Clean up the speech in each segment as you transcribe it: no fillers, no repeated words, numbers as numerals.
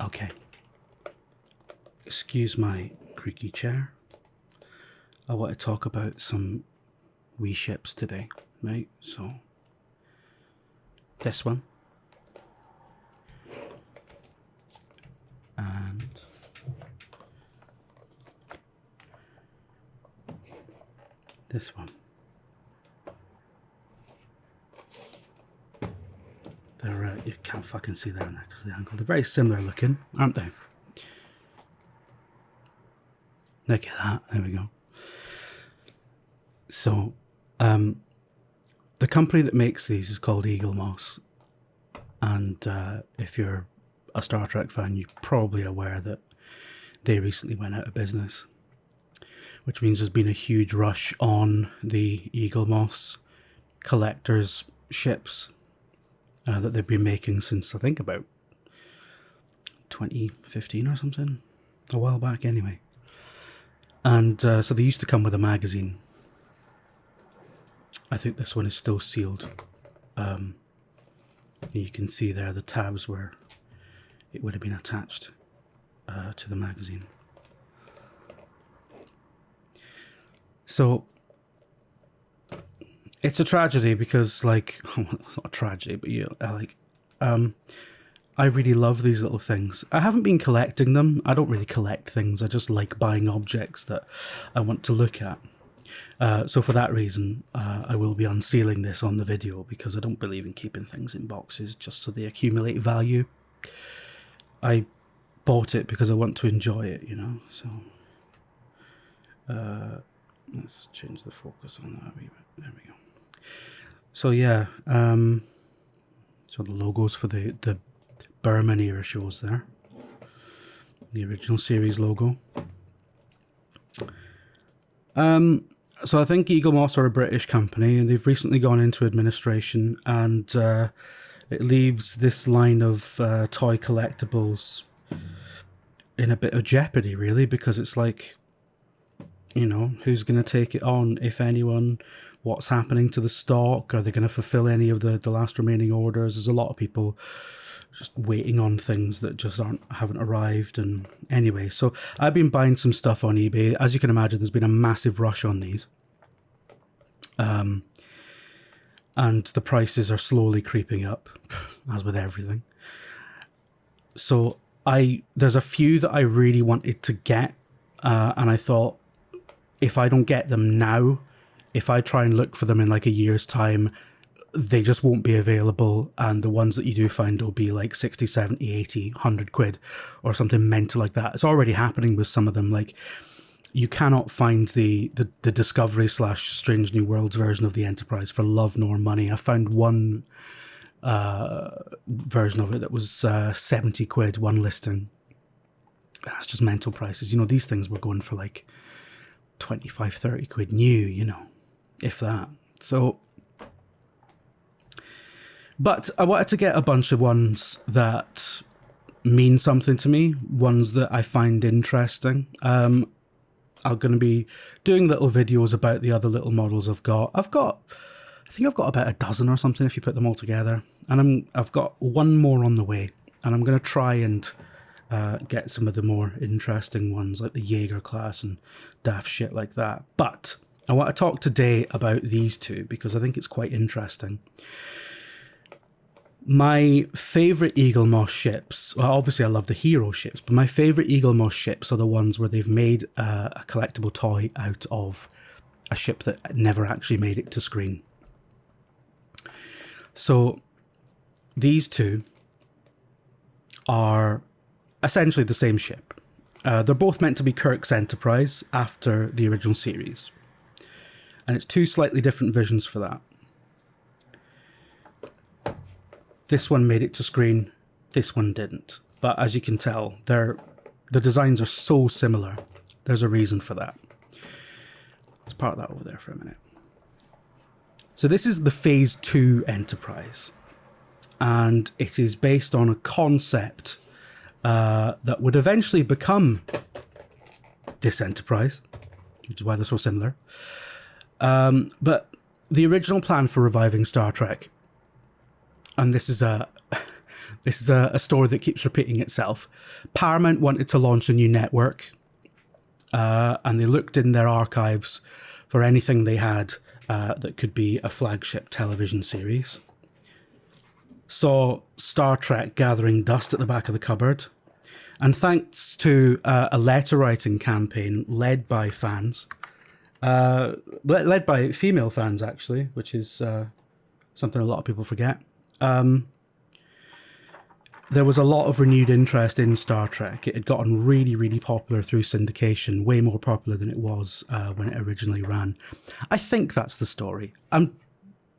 Okay. Excuse my creaky chair. I want to talk about some wee ships today, right? So, this one. And this one. They're, you can't fucking see there because of the angle. They're very similar looking, aren't they? Look at that. There we go. So, the company that makes these is called Eaglemoss. And if you're a Star Trek fan, you're probably aware that they recently went out of business. Which means there's been a huge rush on the Eaglemoss collectors ships that they've been making since, I think, about 2015 or something. A while back, anyway. And so they used to come with a magazine. I think this one is still sealed. You can see there the tabs where it would have been attached to the magazine. So it's a tragedy because, like, it's not a tragedy, but you know, like, I really love these little things. I haven't been collecting them. I don't really collect things. I just like buying objects that I want to look at. So for that reason, I will be unsealing this on the video because I don't believe in keeping things in boxes just so they accumulate value. I bought it because I want to enjoy it, you know, so... let's change the focus on that a wee bit. There we go. So yeah, so the logos for the Berman era shows there. The original series logo. So I think Eaglemoss are a British company and they've recently gone into administration, and it leaves this line of toy collectibles in a bit of jeopardy, really, because it's like, you know, who's going to take it on, if anyone? What's happening to the stock? Are they going to fulfill any of the last remaining orders? There's a lot of people just waiting on things that just haven't arrived. And anyway, so I've been buying some stuff on eBay. As you can imagine, there's been a massive rush on these. And the prices are slowly creeping up, as with everything. So there's a few that I really wanted to get, and I thought, if I don't get them now, if I try and look for them in like a year's time, they just won't be available, and the ones that you do find will be like 60, 70, 80, 100 quid or something mental like that. It's already happening with some of them. Like, you cannot find the Discovery / Strange New Worlds version of the Enterprise for love nor money. I found one version of it that was 70 quid, one listing. That's just mental prices. You know, these things were going for like 25, 30 quid new, you know, if that. So, but I wanted to get a bunch of ones that mean something to me, ones that I find interesting. I'm going to be doing little videos about the other little models I've got. I think I've got about a dozen or something if you put them all together. And I've got one more on the way. And I'm going to try and get some of the more interesting ones like the Jaeger class and daft shit like that. But I want to talk today about these two because I think it's quite interesting. My favourite Eaglemoss ships, well, obviously I love the hero ships, but my favourite Eaglemoss ships are the ones where they've made a collectible toy out of a ship that never actually made it to screen. So these two are essentially the same ship. They're both meant to be Kirk's Enterprise after the original series. And it's two slightly different visions for that. This one made it to screen, this one didn't. But as you can tell, the designs are so similar. There's a reason for that. Let's park that over there for a minute. So this is the Phase 2 Enterprise. And it is based on a concept that would eventually become this Enterprise, which is why they're so similar. But the original plan for reviving Star Trek, and this is This is a story that keeps repeating itself. Paramount wanted to launch a new network, and they looked in their archives for anything they had that could be a flagship television series. Saw Star Trek gathering dust at the back of the cupboard, and thanks to a letter writing campaign led by fans, led by female fans actually, which is something a lot of people forget. There was a lot of renewed interest in Star Trek. It had gotten really, really popular through syndication, way more popular than it was when it originally ran. I think that's the story. I'm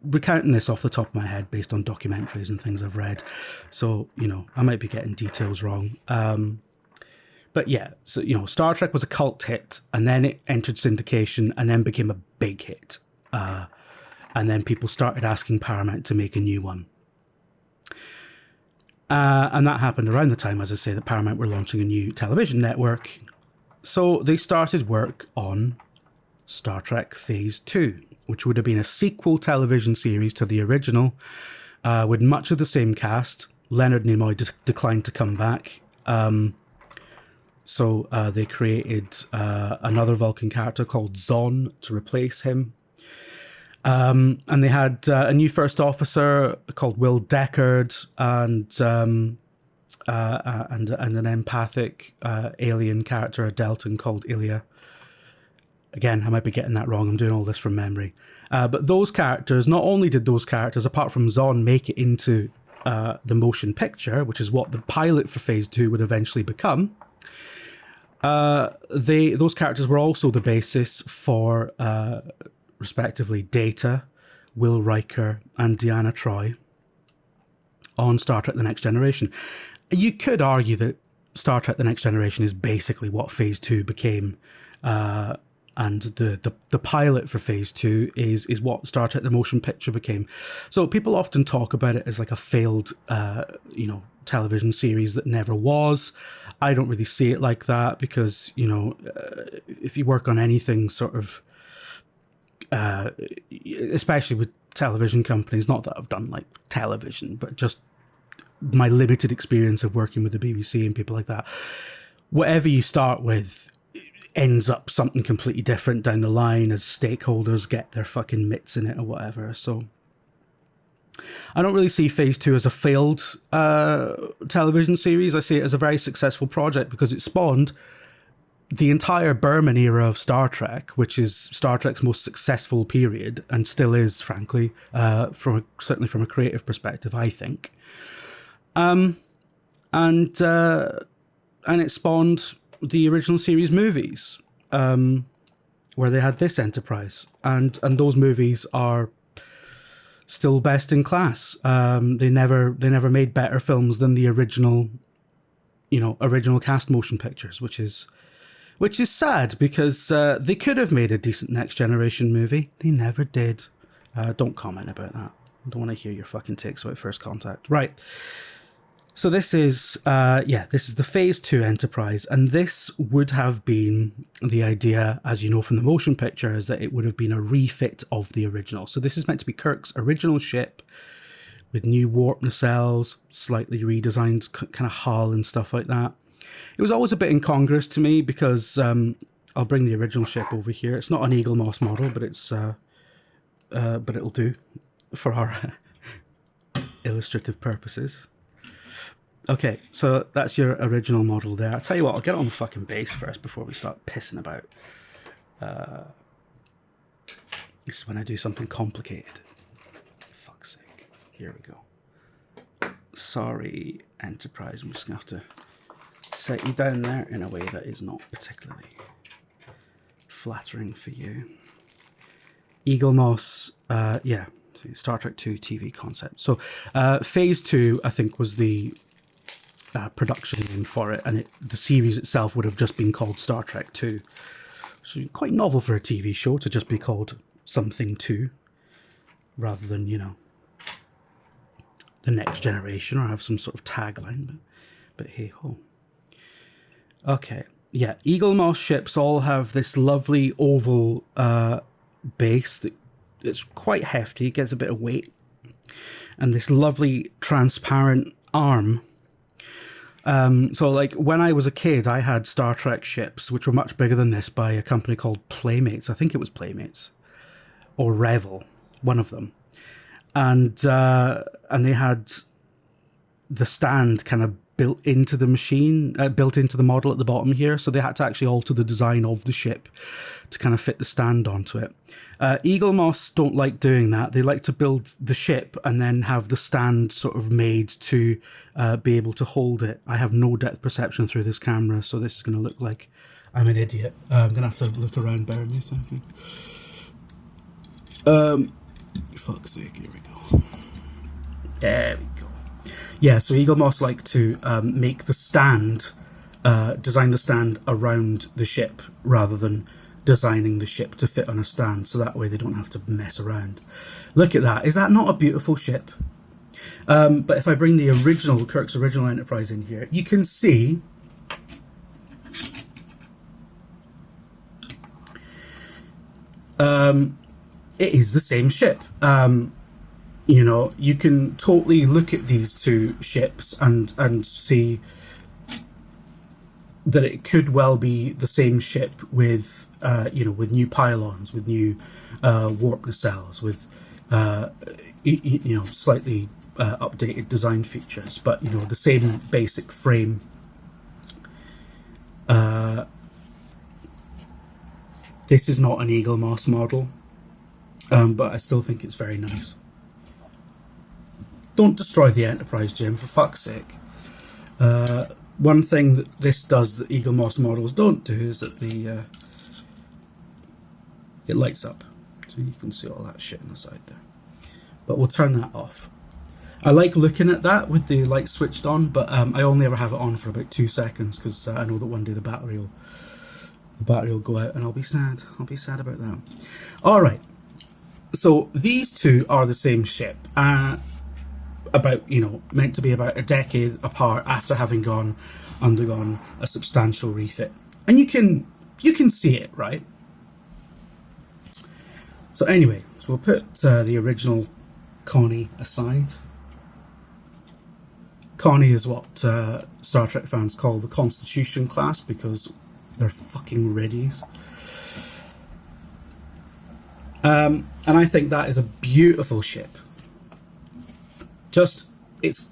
recounting this off the top of my head based on documentaries and things I've read. So, I might be getting details wrong. But yeah, so, Star Trek was a cult hit, and then it entered syndication and then became a big hit. And then people started asking Paramount to make a new one. And that happened around the time, as I say, that Paramount were launching a new television network. So they started work on Star Trek Phase 2, which would have been a sequel television series to the original, with much of the same cast. Leonard Nimoy declined to come back. So they created another Vulcan character called Zon to replace him. And they had a new first officer called Will Deckard and an empathic alien character, a Deltan called Ilya. Again, I might be getting that wrong. I'm doing all this from memory. But those characters, not only did those characters, apart from Zon, make it into the motion picture, which is what the pilot for Phase 2 would eventually become, those characters were also the basis for, respectively, Data, Will Riker, and Deanna Troi on Star Trek The Next Generation. You could argue that Star Trek The Next Generation is basically what Phase 2 became, and the pilot for Phase 2 is what Star Trek The Motion Picture became. So people often talk about it as like a failed, television series that never was. I don't really see it like that because, if you work on anything sort of, especially with television companies, not that I've done like television, but just my limited experience of working with the BBC and people like that, whatever you start with ends up something completely different down the line as stakeholders get their fucking mitts in it or whatever. So I don't really see Phase 2 as a failed television series. I see it as a very successful project because it spawned the entire Berman era of Star Trek, which is Star Trek's most successful period and still is, frankly, certainly from a creative perspective, I think. And it spawned the original series movies, where they had this Enterprise, and those movies are still best in class. They never made better films than the original cast motion pictures, which is sad because they could have made a decent Next Generation movie. They never did. Don't comment about that. I don't want to hear your fucking takes about First Contact. Right. So this is the Phase 2 Enterprise, and this would have been the idea, as you know from the motion picture, is that it would have been a refit of the original. So this is meant to be Kirk's original ship with new warp nacelles, slightly redesigned kind of hull and stuff like that. It was always a bit incongruous to me because I'll bring the original ship over here. It's not an Eaglemoss model, but it's but it'll do for our illustrative purposes. Okay, so that's your original model there. I'll tell you what, I'll get on the fucking base first before we start pissing about. This is when I do something complicated. Fuck's sake. Here we go. Sorry, Enterprise. I'm just going to have to set you down there in a way that is not particularly flattering for you. Eaglemoss, Star Trek 2 TV concept. So Phase 2, I think, was the production name for it, and the series itself would have just been called Star Trek 2. So quite novel for a TV show to just be called something 2, rather than, the Next Generation, or have some sort of tagline, but hey ho. Okay, yeah, Eaglemoss ships all have this lovely oval base that it's quite hefty, it gets a bit of weight, and this lovely transparent arm. So like when I was a kid, I had Star Trek ships, which were much bigger than this, by a company called Playmates. I think it was Playmates or Revel, one of them. And they had the stand kind of built into the machine, built into the model at the bottom here. So they had to actually alter the design of the ship to kind of fit the stand onto it. Eaglemoss don't like doing that. They like to build the ship and then have the stand sort of made to be able to hold it. I have no depth perception through this camera, so this is going to look like I'm an idiot. I'm going to have to look around, bear me a second. Fuck's sake, here we go. There we go. Yeah, so Eaglemoss like to make the stand, design the stand around the ship rather than designing the ship to fit on a stand, so that way they don't have to mess around. Look at that. Is that not a beautiful ship? But if I bring the original, Kirk's original Enterprise in here, you can see it is the same ship. You know, you can totally look at these two ships and see that it could well be the same ship with, you know, with new pylons, with new warp nacelles, with, you know, slightly updated design features, but, you know, the same basic frame. This is not an Eaglemoss model, but I still think it's very nice. Don't destroy the Enterprise, Jim, for fuck's sake. One thing that this does that Eaglemoss models don't do is that the it lights up, so you can see all that shit on the side there. But we'll turn that off. I like looking at that with the light switched on, but I only ever have it on for about 2 seconds because I know that one day the battery will go out and I'll be sad. I'll be sad about that. All right. So these two are the same ship. About, you know, meant to be about a decade apart after having undergone a substantial refit, and you can see it, right? So anyway, so we'll put the original Connie aside. Connie is what Star Trek fans call the Constitution class because they're fucking readies. And I think that is a beautiful ship. Just, it's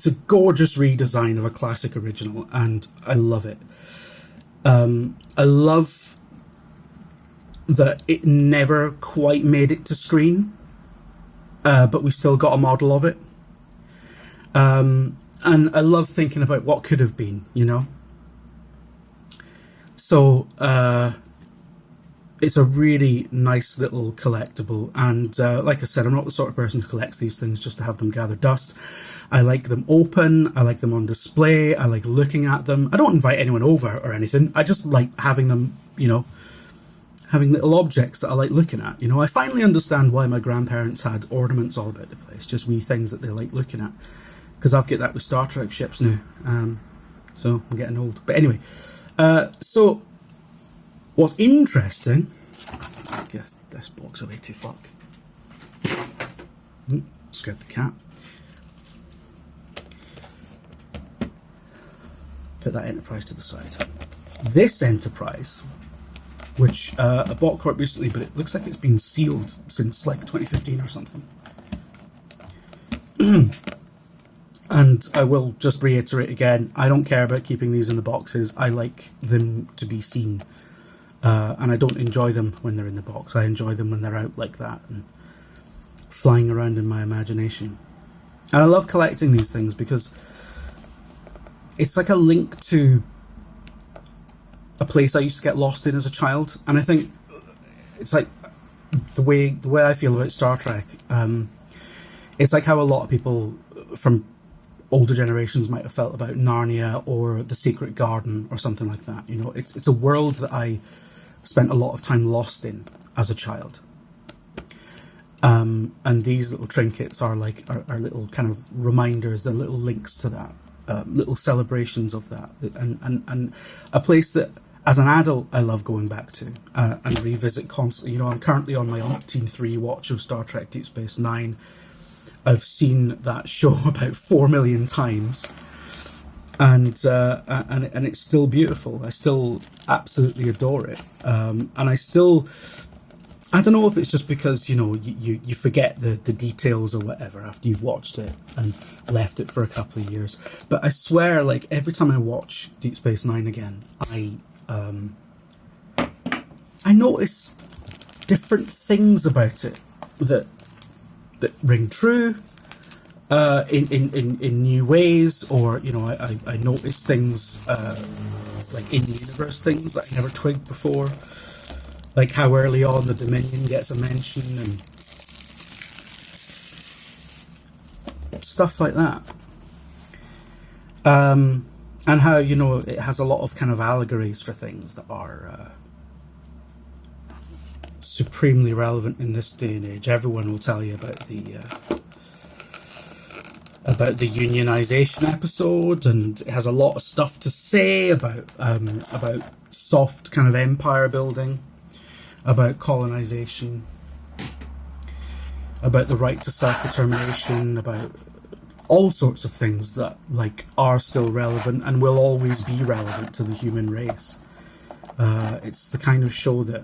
a gorgeous redesign of a classic original, and I love it. I love that it never quite made it to screen, but we still got a model of it. And I love thinking about what could have been, you know? So, it's a really nice little collectible, and like I said, I'm not the sort of person who collects these things just to have them gather dust. I like them open, I like them on display, I like looking at them. I don't invite anyone over or anything, I just like having them, you know, having little objects that I like looking at. You know, I finally understand why my grandparents had ornaments all about the place, just wee things that they like looking at, because I've got that with Star Trek ships now, so I'm getting old. But anyway, so what's interesting, I guess this box away to fuck. Scared the cat. Put that Enterprise to the side. This Enterprise, which I bought quite recently, but it looks like it's been sealed since like 2015 or something. And I will just reiterate again, I don't care about keeping these in the boxes. I like them to be seen. And I don't enjoy them when they're in the box. I enjoy them when they're out like that and flying around in my imagination. And I love collecting these things because it's like a link to a place I used to get lost in as a child. And I think it's like the way I feel about Star Trek. It's like how a lot of people from older generations might have felt about Narnia or The Secret Garden or something like that. You know, it's a world that I spent a lot of time lost in as a child. And these little trinkets are like are little kind of reminders, they're little links to that, little celebrations of that, and a place that as an adult I love going back to and revisit constantly. You know, I'm currently on my umpteenth rewatch of Star Trek Deep Space Nine. I've seen that show about 4 million times, and it's still beautiful. I still absolutely adore it, and I don't know if it's just because you forget the details or whatever after you've watched it and left it for a couple of years. But I swear, like every time I watch Deep Space Nine again, I notice different things about it that ring true in new ways, or I notice things like in universe things that I never twigged before, like how early on the Dominion gets a mention and stuff like that, and how it has a lot of kind of allegories for things that are supremely relevant in this day and age. Everyone will tell you about the unionization episode, and it has a lot of stuff to say about soft kind of empire building, about colonization, about the right to self-determination, about all sorts of things that are still relevant and will always be relevant to the human race. It's the kind of show that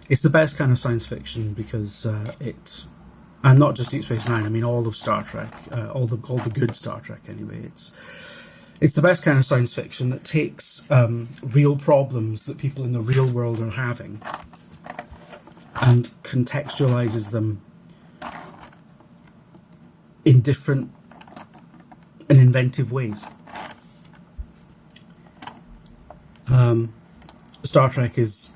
it's the best kind of science fiction because and not just Deep Space Nine. I mean, all of Star Trek, all the good Star Trek. Anyway, it's the best kind of science fiction that takes real problems that people in the real world are having and contextualizes them in different and inventive ways. Star Trek is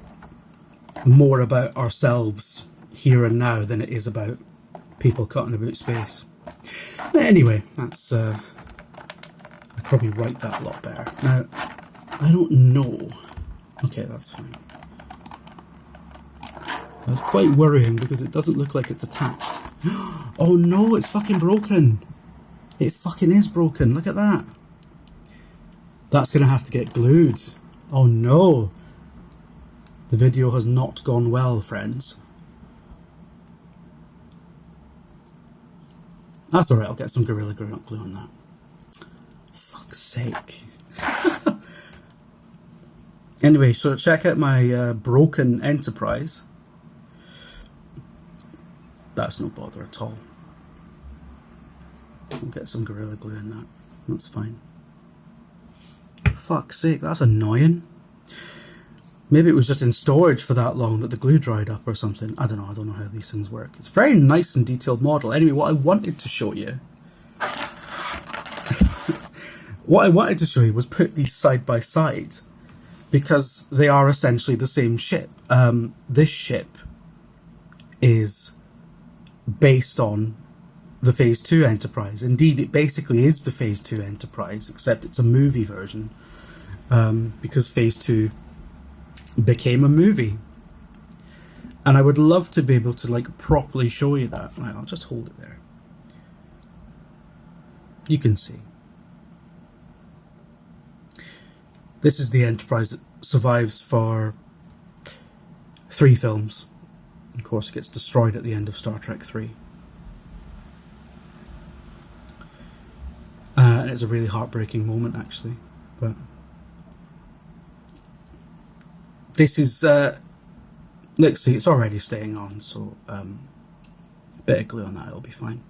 more about ourselves here and now than it is about people cutting about space. But anyway, that's I probably write that a lot better. Now, I don't know. Okay, that's fine. I was quite worrying because it doesn't look like it's attached. Oh no, it's fucking broken. It fucking is broken. Look at that. That's going to have to get glued. Oh no. The video has not gone well, friends. That's alright, I'll get some Gorilla Glue on that. Fuck's sake. Anyway, so check out my broken Enterprise. That's no bother at all. I'll get some Gorilla Glue in that. That's fine. Fuck's sake, that's annoying. Maybe it was just in storage for that long that the glue dried up or something. I don't know how these things work. It's a very nice and detailed model. Anyway, what I wanted to show you was put these side by side because they are essentially the same ship. This ship is based on the Phase 2 Enterprise. Indeed, it basically is the Phase 2 Enterprise, except it's a movie version, because Phase 2 became a movie. And I would love to be able to properly show you that. Right, I'll just hold it there. You can see. This is the Enterprise that survives for 3 films. Of course, it gets destroyed at the end of Star Trek 3. And it's a really heartbreaking moment, actually. But this is, let's see, it's already staying on, so a bit of glue on that, it'll be fine.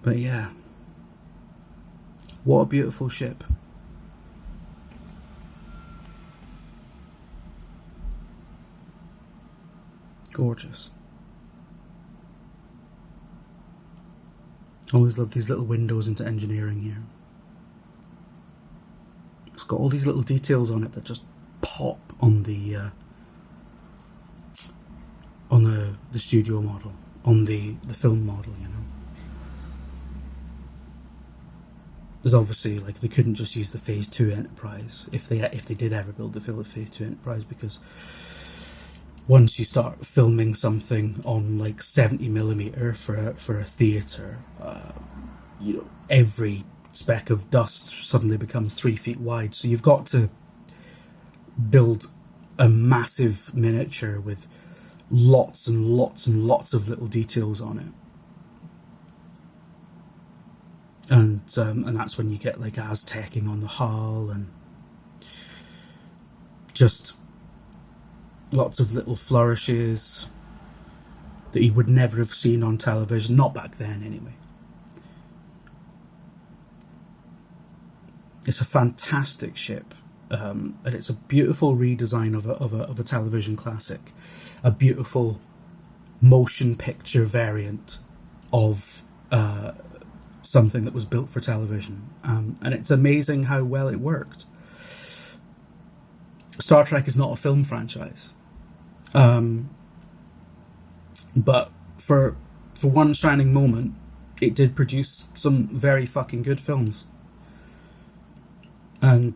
But yeah, what a beautiful ship. Gorgeous. Always love these little windows into engineering here. It's got all these little details on it that just pop on the studio model, on the film model, There's obviously they couldn't just use the Phase 2 Enterprise if they did ever build the Phase 2 Enterprise, because once you start filming something on 70mm for a theater, every speck of dust suddenly becomes 3 feet wide. So you've got to build a massive miniature with lots and lots and lots of little details on it. and that's when you get like Aztecing on the hull and just lots of little flourishes that you would never have seen on television, not back then anyway. It's a fantastic ship, and it's a beautiful redesign of a television classic, a beautiful motion picture variant of something that was built for television, and it's amazing how well it worked. Star Trek is not a film franchise, but for one shining moment, it did produce some very fucking good films. And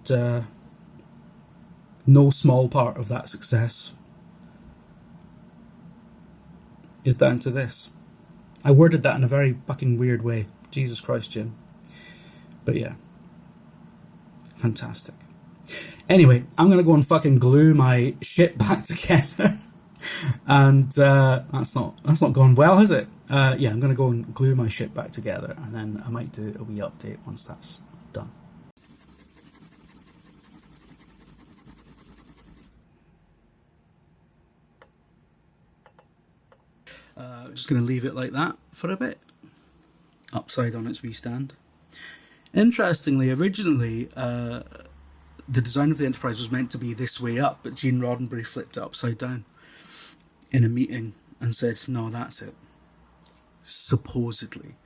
no small part of that success is down to this. I worded that in a very fucking weird way. Jesus Christ, Jim. But yeah. Fantastic. Anyway, I'm going to go and fucking glue my shit back together. And that's not gone well, has it? Yeah, I'm going to go and glue my shit back together, and then I might do a wee update once that's done. Just going to leave it like that for a bit, upside on its wee stand. Interestingly, originally the design of the Enterprise was meant to be this way up, but Gene Roddenberry flipped it upside down in a meeting and said, no, that's it. Supposedly.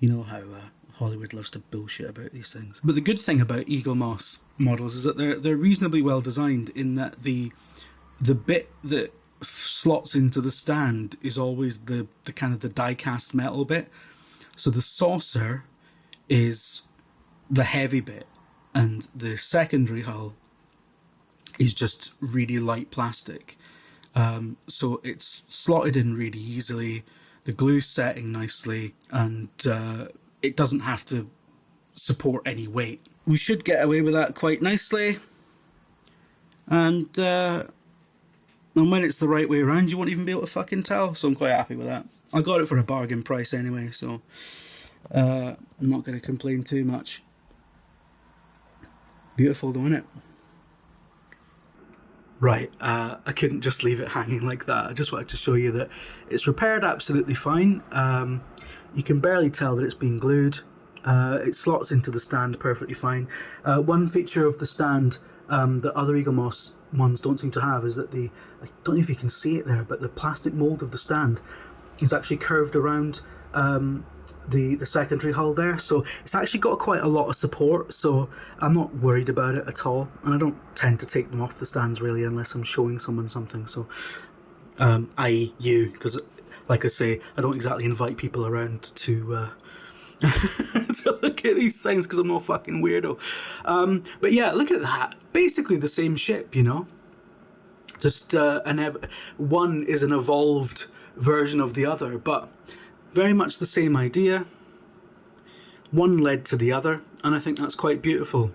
You know how Hollywood loves to bullshit about these things. But the good thing about Eaglemoss models is that they're reasonably well designed, in that the bit that slots into the stand is always the kind of the die-cast metal bit. So the saucer is the heavy bit, and the secondary hull is just really light plastic. So it's slotted in really easily, the glue's setting nicely, and it doesn't have to support any weight. We should get away with that quite nicely, and when it's the right way around, you won't even be able to fucking tell, so I'm quite happy with that. I got it for a bargain price anyway, so I'm not going to complain too much. Beautiful though, isn't it? Right, I couldn't just leave it hanging like that. I just wanted to show you that it's repaired absolutely fine. You can barely tell that it's been glued. It slots into the stand perfectly fine. One feature of the stand that other Eaglemoss ones don't seem to have is that I don't know if you can see it there, but the plastic mould of the stand is actually curved around the secondary hull there, so it's actually got quite a lot of support, so I'm not worried about it at all, and I don't tend to take them off the stands really unless I'm showing someone something, so i.e. you, because like I say, I don't exactly invite people around to to look at these things because I'm no fucking weirdo. But yeah, look at that. Basically the same ship, you know. Just one is an evolved version of the other, but very much the same idea. One led to the other, and I think that's quite beautiful.